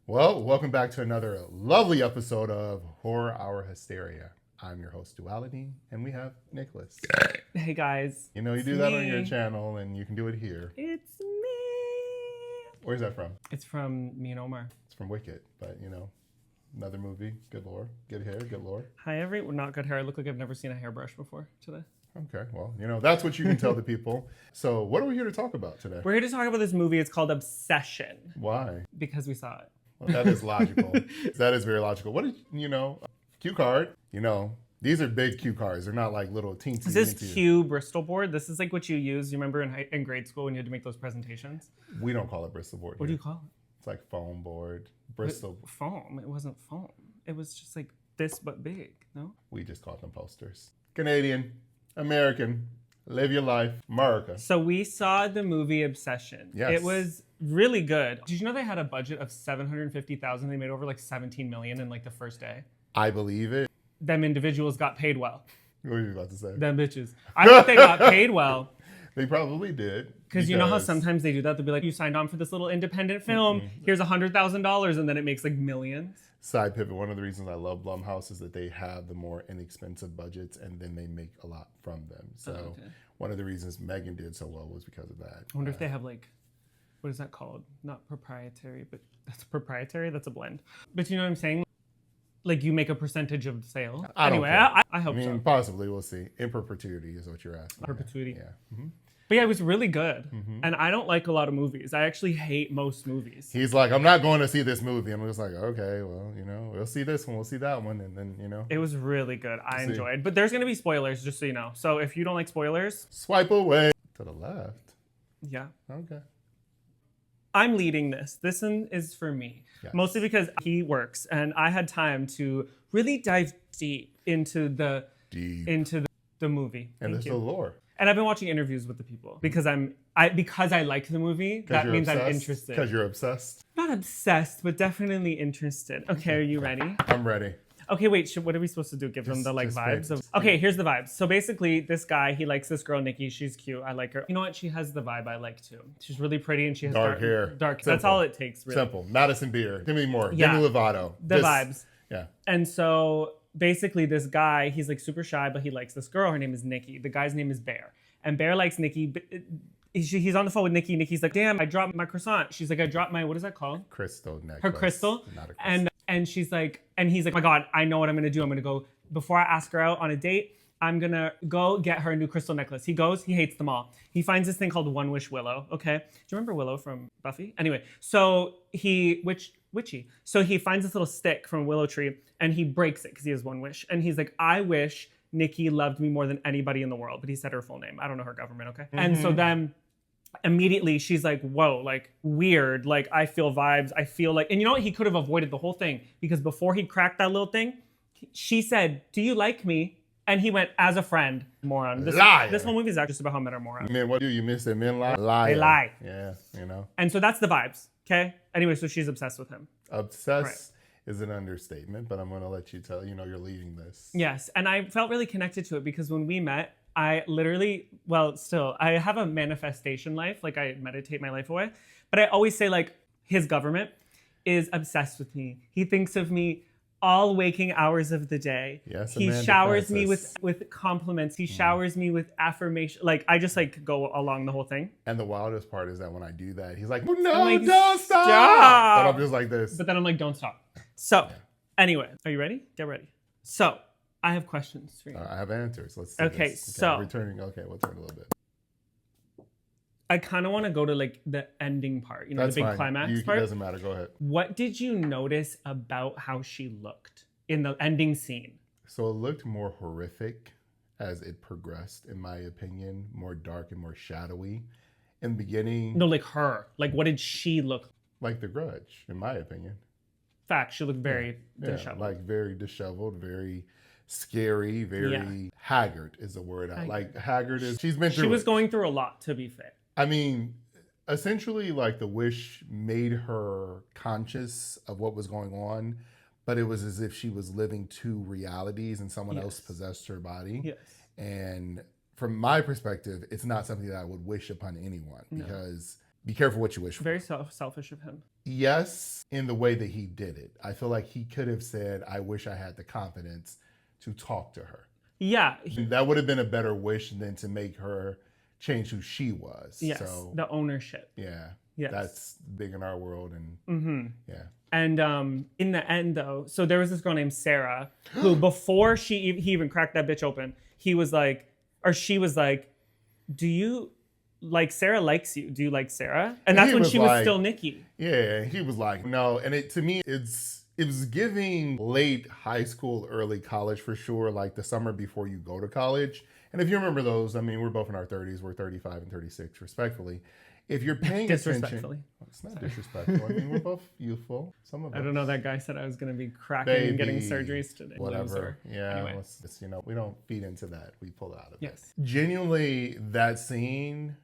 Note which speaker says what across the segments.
Speaker 1: Well, welcome back to another lovely episode of Horror Hour Hysteria. I'm your host, Duality, and we have Nicholas.
Speaker 2: Hey guys.
Speaker 1: You know, you do that on your channel, and you can do it here.
Speaker 2: It's me.
Speaker 1: Where's that from?
Speaker 2: It's from me and Omar.
Speaker 1: It's from Wicked, but you know, another movie. Good lore. Good hair. Good lore.
Speaker 2: Hi, not good hair. I look like I've never seen a hairbrush before today.
Speaker 1: Okay, well, you know, that's what you can tell the people. So, what are we here to talk about today?
Speaker 2: We're here to talk about this movie. It's called Obsession.
Speaker 1: Why?
Speaker 2: Because we saw it.
Speaker 1: Well, that is logical. That is very logical. What did you know? Cue card. You know, these are big cue cards. They're not like little teensy.
Speaker 2: Is this cue Bristol board? This is like what you use. You remember in grade school when you had to make those presentations?
Speaker 1: We don't call it Bristol board.
Speaker 2: What do you call it?
Speaker 1: It's like foam board. Bristol.
Speaker 2: But foam. It wasn't foam. It was just like this but big. No.
Speaker 1: We just called them posters. Canadian, American, live your life, America.
Speaker 2: So we saw the movie Obsession.
Speaker 1: Yes.
Speaker 2: It was really good. Did you know they had a budget of $750,000? They made over like $17 million in like the first day.
Speaker 1: I believe it.
Speaker 2: Them individuals got paid well.
Speaker 1: What were you about to say?
Speaker 2: Them bitches. I think they got paid well.
Speaker 1: They probably did.
Speaker 2: Because you know how sometimes they do that? They'll be like, you signed on for this little independent film. Here's $100,000, and then it makes like millions.
Speaker 1: Side pivot, one of the reasons I love Blumhouse is that they have the more inexpensive budgets and then they make a lot from them. So one of the reasons Megan did so well was because of that.
Speaker 2: I wonder if they have like, what is that called? Not proprietary, but that's proprietary? That's a blend. But you know what I'm saying? Like you make a percentage of the sale. Anyway, I hope so.
Speaker 1: Possibly, we'll see. In perpetuity is what you're asking.
Speaker 2: Perpetuity.
Speaker 1: Yeah. Mm-hmm.
Speaker 2: But yeah, it was really good. And I don't like a lot of movies. I actually hate most movies.
Speaker 1: He's like, I'm not going to see this movie. And we're just like, okay, well, you know, we'll see this one, we'll see that one. And then, you know.
Speaker 2: It was really good. I enjoyed. But there's going to be spoilers, just so you know. So if you don't like spoilers.
Speaker 1: Swipe away. To the left.
Speaker 2: Yeah.
Speaker 1: Okay.
Speaker 2: I'm leading this. This one is for me. Yes. Mostly because he works. And I had time to really dive deep into the movie.
Speaker 1: And the lore.
Speaker 2: And I've been watching interviews with the people because I like the movie. That means I'm interested.
Speaker 1: Because you're obsessed.
Speaker 2: Not obsessed, but definitely interested. Okay, are you ready?
Speaker 1: I'm ready.
Speaker 2: Okay, wait. What are we supposed to do? Give them the vibes of? Okay, here's the vibes. So basically, this guy, he likes this girl, Nikki. She's cute. I like her. You know what? She has the vibe I like too. She's really pretty and she has
Speaker 1: dark hair.
Speaker 2: Dark. That's all it takes. Really.
Speaker 1: Simple. Madison Beer. Give me more.
Speaker 2: Yeah.
Speaker 1: Give me Lovato.
Speaker 2: The vibes.
Speaker 1: Yeah.
Speaker 2: And so basically, this guy, he's like super shy, but he likes this girl. Her name is Nikki. The guy's name is Bear. And Bear likes Nikki. He's on the phone with Nikki. Nikki's like, damn, I dropped my croissant. She's like, I dropped my, what is that called?
Speaker 1: Crystal necklace.
Speaker 2: Her crystal.
Speaker 1: Not a crystal.
Speaker 2: And she's like, and he's like, oh my God, I know what I'm going to do. I'm going to go, before I ask her out on a date, I'm going to go get her a new crystal necklace. He goes, he hates them all. He finds this thing called One Wish Willow. Okay. Do you remember Willow from Buffy? Anyway, so witchy. So he finds this little stick from a willow tree and he breaks it because he has one wish. And he's like, I wish Nikki loved me more than anybody in the world. But he said her full name. I don't know her government, okay? And so then immediately she's like, whoa, like weird. Like I feel vibes. I feel like, and you know what? He could have avoided the whole thing because before he cracked that little thing, she said, do you like me? And he went, as a friend, moron. This whole movie is actually just about how men are morons.
Speaker 1: Men, what do you miss that men lie? Liar.
Speaker 2: They lie.
Speaker 1: Yeah, you know.
Speaker 2: And so that's the vibes, okay? Anyway, so she's obsessed with him.
Speaker 1: Obsessed is an understatement, but I'm going to let you tell, you know, you're leading this.
Speaker 2: Yes, and I felt really connected to it because when we met, I literally, I have a manifestation life. Like I meditate my life away. But I always say like his government is obsessed with me. He thinks of me all waking hours of the day.
Speaker 1: Yes,
Speaker 2: he showers me with compliments. He showers me with affirmation. Like I just like go along the whole thing.
Speaker 1: And the wildest part is that when I do that, he's like, no, like, don't stop. But I'm just like this.
Speaker 2: But then I'm like, don't stop. So anyway, are you ready? Get ready. So I have questions for you.
Speaker 1: I have answers. Let's see.
Speaker 2: Okay,
Speaker 1: this.
Speaker 2: so
Speaker 1: returning. Okay, we'll turn a little bit.
Speaker 2: I kind of want to go to like the ending part, you know, the big climax part.
Speaker 1: It doesn't matter. Go ahead.
Speaker 2: What did you notice about how she looked in the ending scene?
Speaker 1: So it looked more horrific as it progressed, in my opinion, more dark and more shadowy. In the beginning.
Speaker 2: No, like her. Like, what did she look
Speaker 1: like? The Grudge, in my opinion.
Speaker 2: Fact, she looked very disheveled.
Speaker 1: Like very disheveled, very scary, very haggard is the word. Like haggard is, she's been through
Speaker 2: She was going through a lot, to be fair.
Speaker 1: I mean, essentially, like the wish made her conscious of what was going on, but it was as if she was living two realities and someone else possessed her body.
Speaker 2: Yes.
Speaker 1: And from my perspective, it's not something that I would wish upon anyone because be careful what you wish for.
Speaker 2: Very selfish of him.
Speaker 1: Yes, in the way that he did it. I feel like he could have said, I wish I had the confidence to talk to her.
Speaker 2: Yeah.
Speaker 1: That would have been a better wish than to make her change who she was.
Speaker 2: Yes.
Speaker 1: So,
Speaker 2: the ownership.
Speaker 1: yeah.
Speaker 2: Yes.
Speaker 1: That's big in our world. And yeah.
Speaker 2: And in the end, though, so there was this girl named Sarah who, before he even cracked that bitch open, he was like, or she was like, do you, like, Sarah likes you. Do you like Sarah? And that's when she was still Nikki.
Speaker 1: Yeah, he was like, no. And to me, it was giving late high school, early college for sure, like the summer before you go to college. And if you remember those, I mean, we're both in our 30s. We're 35 and 36, respectfully. If you're paying attention, it's not disrespectful. I mean, we're both youthful. Some of us.
Speaker 2: I don't know. That guy said I was going to be cracking and getting surgeries today.
Speaker 1: Whatever. Yeah.
Speaker 2: Anyway.
Speaker 1: We don't feed into that. We pull out of it.
Speaker 2: Yes.
Speaker 1: Genuinely, that scene.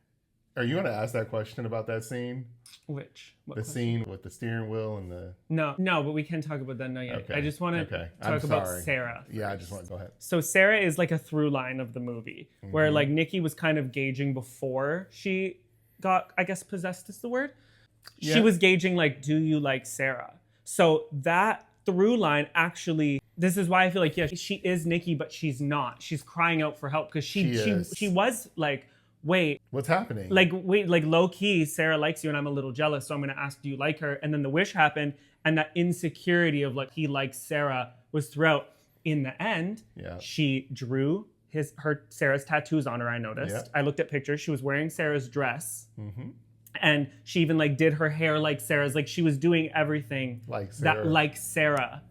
Speaker 1: Are you going to ask that question about that scene?
Speaker 2: Which?
Speaker 1: Scene with the steering wheel and the...
Speaker 2: No, but we can't talk about that now yet.
Speaker 1: Okay.
Speaker 2: I just want to talk about Sarah.
Speaker 1: Yeah, I just want to go ahead.
Speaker 2: So Sarah is like a through line of the movie where like Nikki was kind of gauging before she got, I guess, possessed is the word. Yeah. She was gauging like, do you like Sarah? So that through line actually, this is why I feel like, yeah, she is Nikki, but she's not. She's crying out for help because she was like, wait,
Speaker 1: what's happening?
Speaker 2: Like, wait, like low key, Sarah likes you and I'm a little jealous. So I'm going to ask, do you like her? And then the wish happened. And that insecurity of like, he likes Sarah was throughout. In the end, she drew Sarah's tattoos on her, I noticed. Yeah. I looked at pictures. She was wearing Sarah's dress. Mm-hmm. And she even like did her hair like Sarah's. Like she was doing everything like Sarah.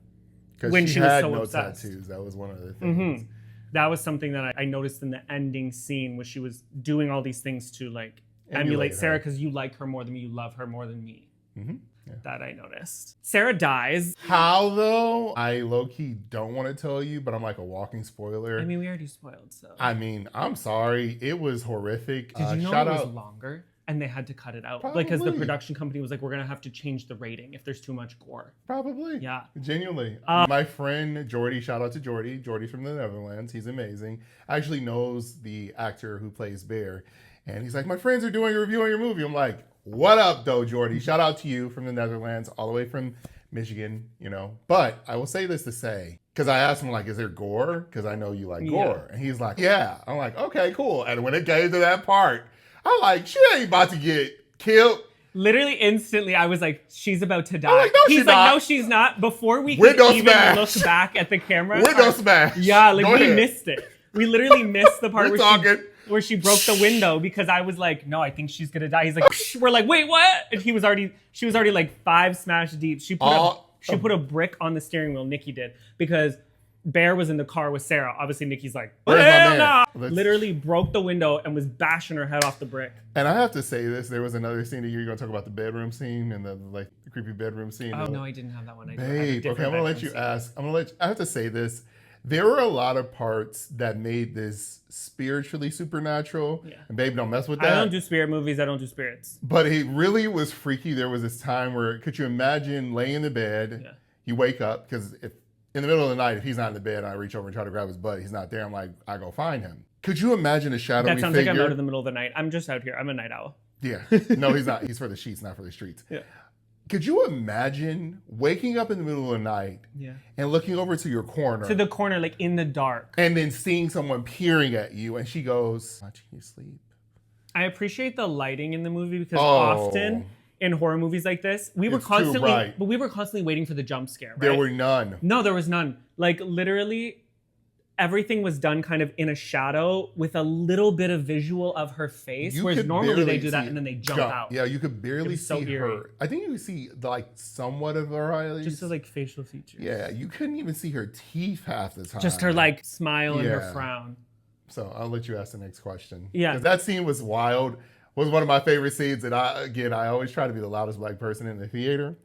Speaker 1: When she was so obsessed. Tattoos. That was one of the things.
Speaker 2: Mm-hmm. That was something that I noticed in the ending scene where she was doing all these things to like emulate Sarah because you like her more than me, you love her more than me. Mm-hmm. Yeah. That I noticed. Sarah dies.
Speaker 1: How though? I low-key don't want to tell you, but I'm like a walking spoiler.
Speaker 2: I mean, we already spoiled, so.
Speaker 1: I mean, I'm sorry. It was horrific.
Speaker 2: Did you know it was longer? And they had to cut it out. Probably. Like, because the production company was like, we're going to have to change the rating if there's too much gore.
Speaker 1: Probably.
Speaker 2: Yeah.
Speaker 1: Genuinely. My friend Jordy, shout out to Jordy. Jordy's from the Netherlands. He's amazing. Actually knows the actor who plays Bear. And he's like, my friends are doing a review on your movie. I'm like, what up, though, Jordy? Shout out to you from the Netherlands, all the way from Michigan, you know. But I will say this to say, because I asked him, like, is there gore? Because I know you like gore. And he's like, yeah. I'm like, okay, cool. And when it came to that part, I'm like, she ain't about to get killed.
Speaker 2: Literally instantly, I was like, she's about to die.
Speaker 1: Like, no,
Speaker 2: he's like,
Speaker 1: not.
Speaker 2: No, she's not. Before we could even look back at the camera.
Speaker 1: Window smash.
Speaker 2: Yeah, like we missed it. We literally missed the part where she broke the window because I was like, no, I think she's gonna die. He's like, we're like, wait, what? And she was already like 5 smash deep. She put a brick on the steering wheel, Nikki did, because Bear was in the car with Sarah. Obviously, Nikki's like, no. Literally broke the window and was bashing her head off the brick.
Speaker 1: And I have to say this, there was another scene that you're going to talk about, the bedroom scene and the creepy bedroom scene.
Speaker 2: Oh, no, I didn't have that one.
Speaker 1: Babe, okay, I'm going to let you ask. I have to say this. There were a lot of parts that made this spiritually supernatural. Yeah. And babe, don't mess with that.
Speaker 2: I don't do spirit movies. I don't do spirits.
Speaker 1: But it really was freaky. There was this time where, could you imagine laying in the bed, you wake up, because if in the middle of the night, if he's not in the bed, and I reach over and try to grab his butt, he's not there. I'm like, I go find him. Could you imagine a shadowy figure?
Speaker 2: That sounds like I'm out in the middle of the night. I'm just out here. I'm a night owl.
Speaker 1: Yeah. No, he's not. He's for the sheets, not for the streets. Yeah. Could you imagine waking up in the middle of the night and looking over to your corner?
Speaker 2: To the corner, like in the dark.
Speaker 1: And then seeing someone peering at you, and she goes, watching you sleep.
Speaker 2: I appreciate the lighting in the movie because often in horror movies like this, we were constantly waiting for the jump scare, right?
Speaker 1: There were none.
Speaker 2: No, there was none. Like literally everything was done kind of in a shadow with a little bit of visual of her face, whereas normally they do that and then they jump out.
Speaker 1: Yeah, you could barely see her. I think you could see like somewhat of her eyes.
Speaker 2: Just like facial features.
Speaker 1: Yeah, you couldn't even see her teeth half the time.
Speaker 2: Just her like smile and her frown.
Speaker 1: So I'll let you ask the next question.
Speaker 2: Yeah.
Speaker 1: Because that scene was wild. Was one of my favorite scenes, and I always try to be the loudest black person in the theater. And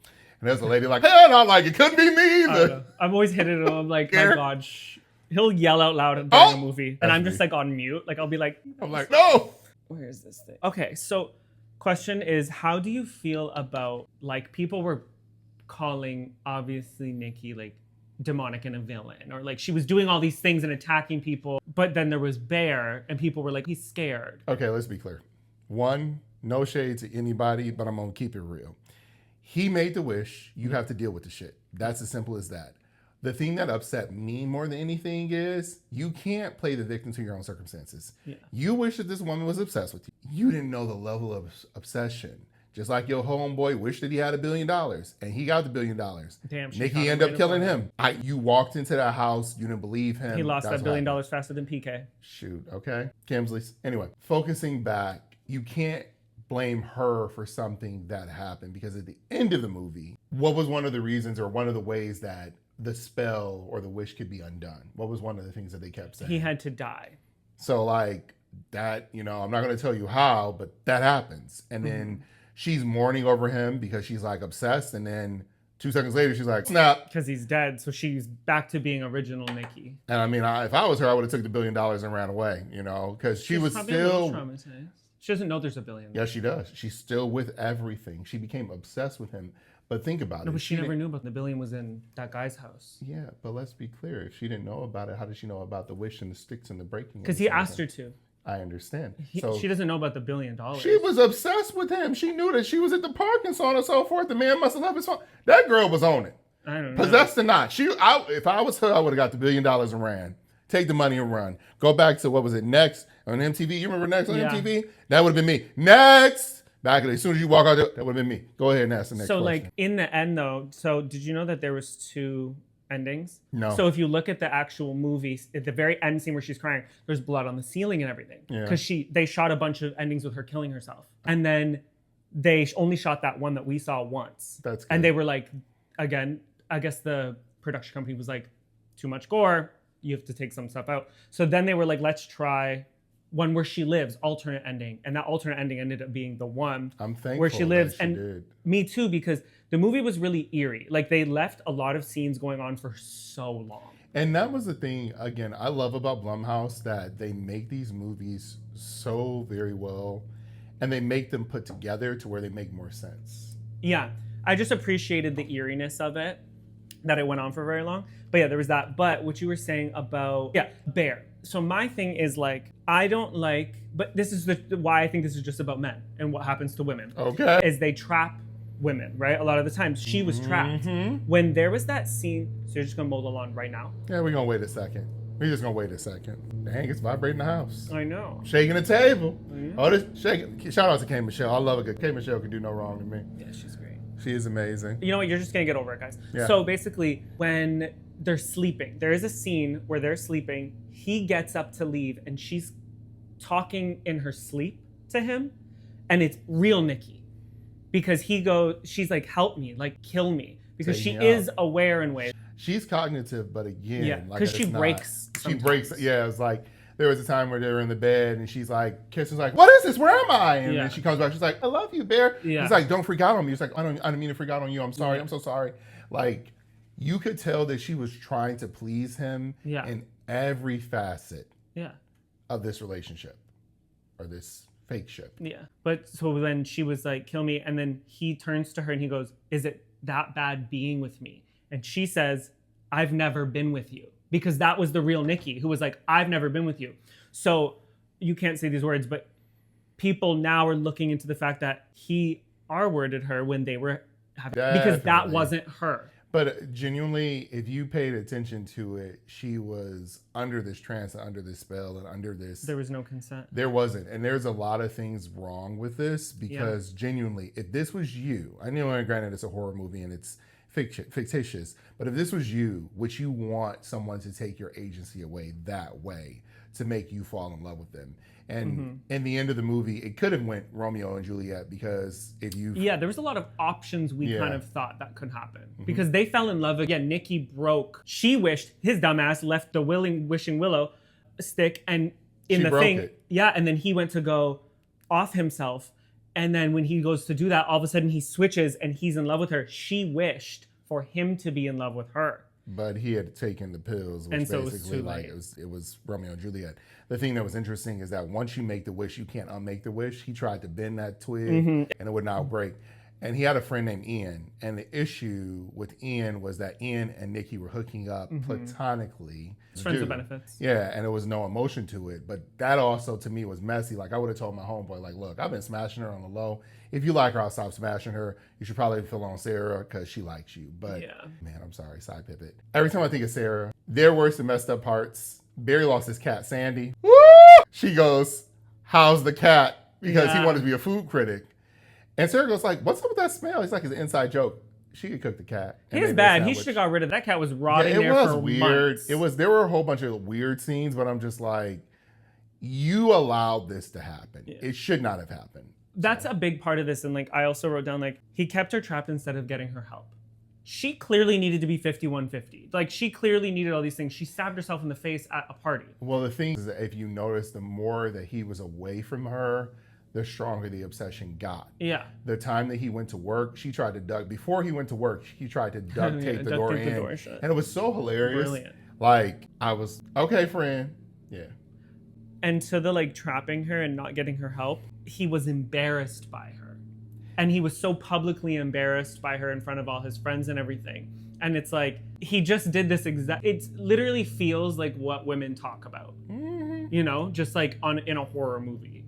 Speaker 1: there's a lady like, hey, and I'm like, it couldn't be me either.
Speaker 2: I'm always hitting it. I'm like, my God, he'll yell out loud during a movie, and I'm just like on mute. Like I'll be like,
Speaker 1: I'm like, no.
Speaker 2: Where is this thing? Okay, so question is, how do you feel about like people were calling obviously Nikki like demonic and a villain, or like she was doing all these things and attacking people, but then there was Bear, and people were like, he's scared.
Speaker 1: Okay, let's be clear. One, no shade to anybody, but I'm gonna keep it real. He made the wish. You have to deal with the shit. That's as simple as that. The thing that upset me more than anything is you can't play the victim to your own circumstances.
Speaker 2: Yeah.
Speaker 1: You wish that this woman was obsessed with you. You didn't know the level of obsession. Just like your homeboy wished that he had $1 billion and he got the $1 billion.
Speaker 2: Damn, she
Speaker 1: Nikki
Speaker 2: shot
Speaker 1: ended
Speaker 2: him
Speaker 1: up killing
Speaker 2: right in
Speaker 1: him. You walked into that house. You didn't believe him.
Speaker 2: He lost
Speaker 1: That's
Speaker 2: that $1 billion
Speaker 1: what happened.
Speaker 2: faster than PK.
Speaker 1: Shoot, okay. Kimsley's. Anyway, focusing back, you can't blame her for something that happened because at the end of the movie, what was one of the reasons or one of the ways that the spell or the wish could be undone? What was one of the things that they kept saying?
Speaker 2: He had to die.
Speaker 1: So like that, I'm not going to tell you how, but that happens. And then she's mourning over him because she's like obsessed. And then 2 seconds later, she's like, snap.
Speaker 2: Because he's dead. So she's back to being original Nikki.
Speaker 1: And I mean, if I was her, I would have took the $1 billion and ran away, because she was
Speaker 2: probably a little
Speaker 1: still...
Speaker 2: traumatized. She doesn't know there's $1 billion.
Speaker 1: Yes, she does. She's still with everything. She became obsessed with him. But think about it.
Speaker 2: No, but she never knew about the $1 billion was in that guy's house.
Speaker 1: Yeah, but let's be clear. If she didn't know about it, how did she know about the wish and the sticks and the breaking?
Speaker 2: Because he asked her to.
Speaker 1: I understand.
Speaker 2: She doesn't know about the $1 billion.
Speaker 1: She was obsessed with him. She knew that she was at the park and so on and so forth. The man must have left his phone. That girl was on it.
Speaker 2: I don't know.
Speaker 1: Possessed or not. If I was her, I would have got the $1 billion and ran. Take the money and run. Go back to, what was it, Next on MTV? You remember Next on MTV? That would have been me. Next! Back as soon as you walk out there, that would have been me. Go ahead and ask the next question.
Speaker 2: So like in the end though, so did you know that there was 2 endings?
Speaker 1: No.
Speaker 2: So if you look at the actual movie, at the very end scene where she's crying, there's blood on the ceiling and everything.
Speaker 1: Yeah.
Speaker 2: Because they shot a bunch of endings with her killing herself. And then they only shot that one that we saw once.
Speaker 1: That's good.
Speaker 2: And they were like, again, I guess the production company was like, too much gore, you have to take some stuff out. So then they were like, let's try one where she lives, alternate ending. And that alternate ending ended up being the one
Speaker 1: I'm thankful
Speaker 2: where she lives.
Speaker 1: that she
Speaker 2: And
Speaker 1: did.
Speaker 2: me too, because the movie was really eerie. Like they left a lot of scenes going on for so long.
Speaker 1: And that was the thing, again, I love about Blumhouse, that they make these movies so very well and they make them put together to where they make more sense.
Speaker 2: Yeah, I just appreciated the eeriness of it, that it went on for very long. But yeah, there was that. But what you were saying about, Bear. So my thing is like, I don't like, but this is why I think this is just about men and what happens to women.
Speaker 1: Okay.
Speaker 2: Is they trap women, right? A lot of the times she was trapped. When there was that scene, so you're just gonna mow the lawn right now?
Speaker 1: Yeah, we're going to wait a second. We're just going to wait a second. Dang, it's vibrating the house.
Speaker 2: I know.
Speaker 1: Shaking the table. Oh, this shaking. Shout out to K. Michelle. I love a good K. Michelle can do no wrong to me.
Speaker 2: Yeah, she's great.
Speaker 1: She is amazing.
Speaker 2: You know what? You're just gonna get over it, guys.
Speaker 1: Yeah.
Speaker 2: So basically, when they're sleeping, there is a scene where they're sleeping. He gets up to leave, and she's talking in her sleep to him, and it's real Nikki, because she's like, "Help me, like kill me," because
Speaker 1: Take
Speaker 2: she
Speaker 1: me
Speaker 2: is
Speaker 1: out.
Speaker 2: aware in ways.
Speaker 1: She's cognitive, but again,
Speaker 2: Yeah,
Speaker 1: like
Speaker 2: 'cause
Speaker 1: it's
Speaker 2: she
Speaker 1: not-
Speaker 2: breaks
Speaker 1: She
Speaker 2: sometimes.
Speaker 1: breaks. Yeah, it's like there was a time where they were in the bed and she's like, Kirsten's like, "What is this? Where am I?" And
Speaker 2: Yeah.
Speaker 1: then she comes back. She's like, "I love you, Bear."
Speaker 2: Yeah.
Speaker 1: He's like, "Don't freak out on me." He's like, I don't mean to freak out on you. I'm sorry. I'm so sorry." Like, you could tell that she was trying to please him
Speaker 2: Yeah.
Speaker 1: in every facet
Speaker 2: Yeah.
Speaker 1: of this relationship or this fake ship.
Speaker 2: Yeah. But so then she was like, "Kill me," and then he turns to her and he goes, "Is it that bad being with me?" And she says, "I've never been with you," because that was the real Nikki who was like, "I've never been with you." So you can't say these words, but people now are looking into the fact that he R-worded her when they were having, because that
Speaker 1: Definitely.
Speaker 2: wasn't her.
Speaker 1: But genuinely, if you paid attention to it, she was under this trance and under this spell and under this.
Speaker 2: There was no consent.
Speaker 1: There wasn't. And there's a lot of things wrong with this because genuinely, if this was you, I know, granted, it's a horror movie and it's fictitious, but if this was you, would you want someone to take your agency away that way to make you fall in love with them? And in the end of the movie, it could have went Romeo and Juliet, because if you...
Speaker 2: Yeah, there was a lot of options we kind of thought that could happen. Because they fell in love again. Nikki broke. She wished, his dumbass left the wishing willow stick and in
Speaker 1: She
Speaker 2: the
Speaker 1: broke
Speaker 2: thing.
Speaker 1: it.
Speaker 2: Yeah, and then he went to go off himself. And then when he goes to do that, all of a sudden he switches and he's in love with her. She wished for him to be in love with her.
Speaker 1: But he had taken the pills, which
Speaker 2: And so it was
Speaker 1: basically
Speaker 2: too
Speaker 1: like
Speaker 2: late.
Speaker 1: it was Romeo and Juliet. The thing that was interesting is that once you make the wish, you can't unmake the wish. He tried to bend that twig and it would not break. And he had a friend named Ian. And the issue with Ian was that Ian and Nikki were hooking up platonically.
Speaker 2: It's friends with benefits.
Speaker 1: Yeah, and there was no emotion to it. But that also, to me, was messy. Like, I would have told my homeboy, like, look, I've been smashing her on the low. If you like her, I'll stop smashing her. You should probably feel on Sarah because she likes you. But, man, I'm sorry, side pivot. Every time I think of Sarah, their worst and messed up parts, Barry lost his cat, Sandy. Woo! She goes, how's the cat? Because he wanted to be a food critic. And Sarah goes like, what's up with that smell? He's like, it's an inside joke. She could cook the cat.
Speaker 2: He's bad. He should have got rid of that cat. Was rotting there for
Speaker 1: weird.
Speaker 2: Months.
Speaker 1: There were a whole bunch of weird scenes, but I'm just like, you allowed this to happen. Yeah. It should not have happened.
Speaker 2: That's a big part of this. And like, I also wrote down, like, he kept her trapped instead of getting her help. She clearly needed to be 5150. Like, she clearly needed all these things. She stabbed herself in the face at a party.
Speaker 1: Well, the thing is that if you notice, the more that he was away from her, the stronger the obsession got.
Speaker 2: Yeah.
Speaker 1: The time that he went to work, she tried to before he went to work, he tried to duct tape the door in. And it was so hilarious.
Speaker 2: Brilliant.
Speaker 1: Like, I was, okay, friend. Yeah.
Speaker 2: And to the, like, trapping her and not getting her help, he was embarrassed by her. And he was so publicly embarrassed by her in front of all his friends and everything. And it's like, he just did this it literally feels like what women talk about. You know, just like in a horror movie.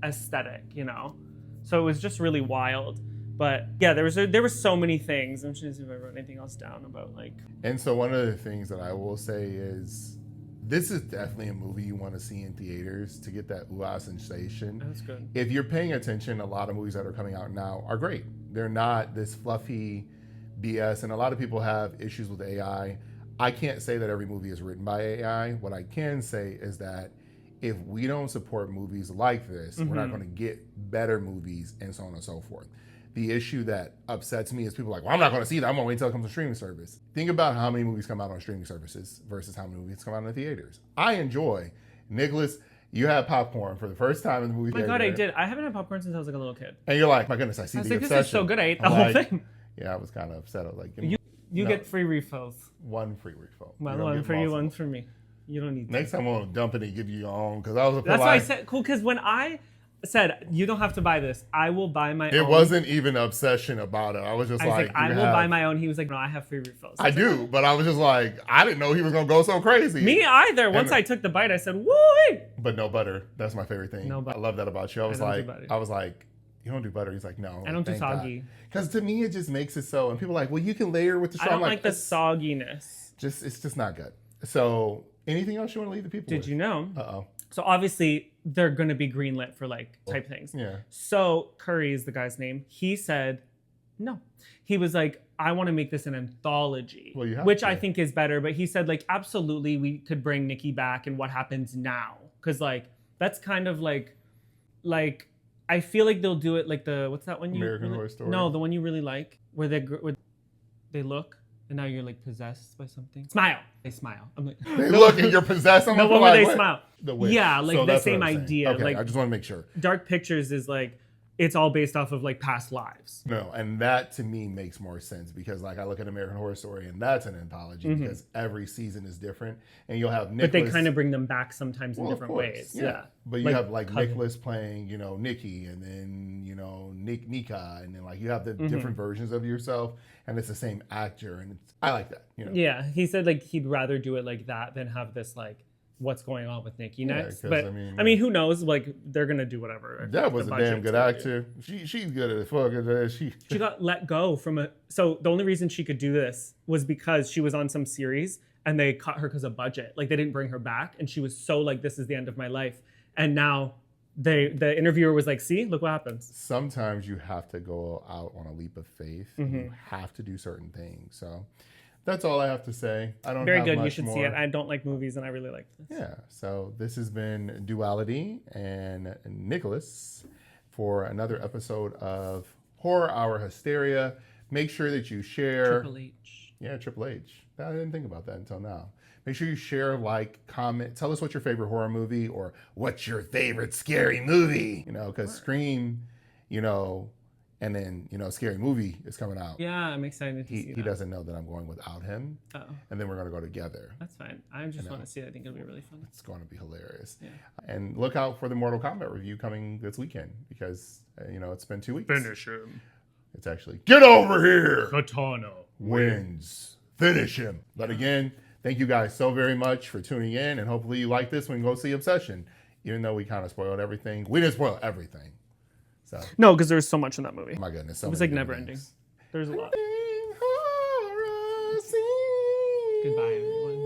Speaker 2: Aesthetic, you know, so it was just really wild. But yeah, there were so many things. I'm trying to see if I wrote anything else down about like.
Speaker 1: And so one of the things that I will say is, this is definitely a movie you want to see in theaters to get that ooh-ah sensation.
Speaker 2: That's good.
Speaker 1: If you're paying attention, a lot of movies that are coming out now are great. They're not this fluffy BS, and a lot of people have issues with AI. I can't say that every movie is written by AI. What I can say is that if we don't support movies like this, we're not going to get better movies and so on and so forth. The issue that upsets me is people are like, well, I'm not going to see that. I'm going to wait until it comes to streaming service. Think about how many movies come out on streaming services versus how many movies come out in the theaters. I enjoy. Nicholas, you had popcorn for the first time in the movie theater.
Speaker 2: Oh my God, I did. I haven't had popcorn since I was like a little kid.
Speaker 1: And you're like, my goodness, I see the obsession.
Speaker 2: This is so good. I ate the whole thing.
Speaker 1: Yeah, I was kind of upset. I was like,
Speaker 2: you get free refills.
Speaker 1: One free refill.
Speaker 2: One for you, one for me. You don't need
Speaker 1: Next time I'm going to dump it and give you your own. Because I was
Speaker 2: That's why I said, cool, because when I said, you don't have to buy this, I will buy my own.
Speaker 1: It wasn't even an obsession about it. I was just like,
Speaker 2: I will buy my own. He was like, no, I have free refills.
Speaker 1: I do, but I was just like, I didn't know he was going to go so crazy.
Speaker 2: Me either. Once I took the bite, I said, woo!
Speaker 1: But no butter. That's my favorite thing. No butter. I love that about you. I was like, you don't do butter? He's like, no.
Speaker 2: I don't do soggy.
Speaker 1: Because to me, it just makes it so. And people are like, well, you can layer with the sauce.
Speaker 2: I don't like the sogginess.
Speaker 1: It's just not good. So anything else you want to leave the people with?
Speaker 2: Did you know?
Speaker 1: Uh-oh.
Speaker 2: So obviously, they're going to be greenlit for like type things.
Speaker 1: Yeah.
Speaker 2: So Curry is the guy's name. He said, no. He was like, I want to make this an anthology, which I think is better. But he said, like, absolutely, we could bring Nikki back and what happens now. Because like, that's kind of like, I feel like they'll do it like what's that one?
Speaker 1: American Horror Story?
Speaker 2: No, the one you really like, where they look. And now you're like possessed by something. Smile. They smile. I'm like,
Speaker 1: they look and you're possessed. I'm
Speaker 2: the one where they smile. Yeah, like
Speaker 1: so
Speaker 2: the same idea.
Speaker 1: Okay,
Speaker 2: like,
Speaker 1: I just want to make sure.
Speaker 2: Dark Pictures is like, it's all based off of like past lives.
Speaker 1: No, and that to me makes more sense because like I look at American Horror Story and that's an anthology because every season is different and you'll have Nicholas.
Speaker 2: But they kind of bring them back sometimes in different ways. Yeah.
Speaker 1: But you have like Nicholas playing, Nikki and then, Nika and then like you have the different versions of yourself and it's the same actor and I like that.
Speaker 2: Yeah, he said like he'd rather do it like that than have this like what's going on with Nikki next. But I mean, who knows? Like they're gonna do whatever.
Speaker 1: That was a damn good actor. She's good at fuck.
Speaker 2: She got let go from so the only reason she could do this was because she was on some series and they cut her because of budget. Like they didn't bring her back and she was so like, this is the end of my life. And now the interviewer was like, see, look what happens.
Speaker 1: Sometimes you have to go out on a leap of faith. You have to do certain things. So that's all I have to say. I don't.
Speaker 2: Very
Speaker 1: have
Speaker 2: good.
Speaker 1: much
Speaker 2: You should
Speaker 1: more.
Speaker 2: see it. I don't like movies, and I really like this.
Speaker 1: Yeah. So this has been Duality and Nicholas for another episode of Horror Hour Hysteria. Make sure that you share.
Speaker 2: Triple H.
Speaker 1: Yeah, Triple H. I didn't think about that until now. Make sure you share, like, comment. Tell us what's your favorite horror movie or what's your favorite scary movie. Because Scream, and then, Scary Movie is coming out.
Speaker 2: Yeah, I'm excited to see that.
Speaker 1: He doesn't know that I'm going without him.
Speaker 2: Uh-oh.
Speaker 1: And then we're going to go together.
Speaker 2: That's fine. I just want to see it. I think it'll be really fun.
Speaker 1: It's going to be hilarious.
Speaker 2: Yeah.
Speaker 1: And look out for the Mortal Kombat review coming this weekend because, it's been 2 weeks.
Speaker 2: Finish him.
Speaker 1: It's actually, get over here!
Speaker 2: Katana
Speaker 1: Wins. Finish him. But again, thank you guys so very much for tuning in, and hopefully you like this when you go see Obsession. Even though we kind of spoiled everything. We didn't spoil everything. So,
Speaker 2: No, because there was so much in that movie.
Speaker 1: oh my goodness. So
Speaker 2: It was
Speaker 1: many
Speaker 2: like
Speaker 1: good
Speaker 2: never ending.
Speaker 1: things.
Speaker 2: There's a lot.
Speaker 1: Horror scene.
Speaker 2: Goodbye.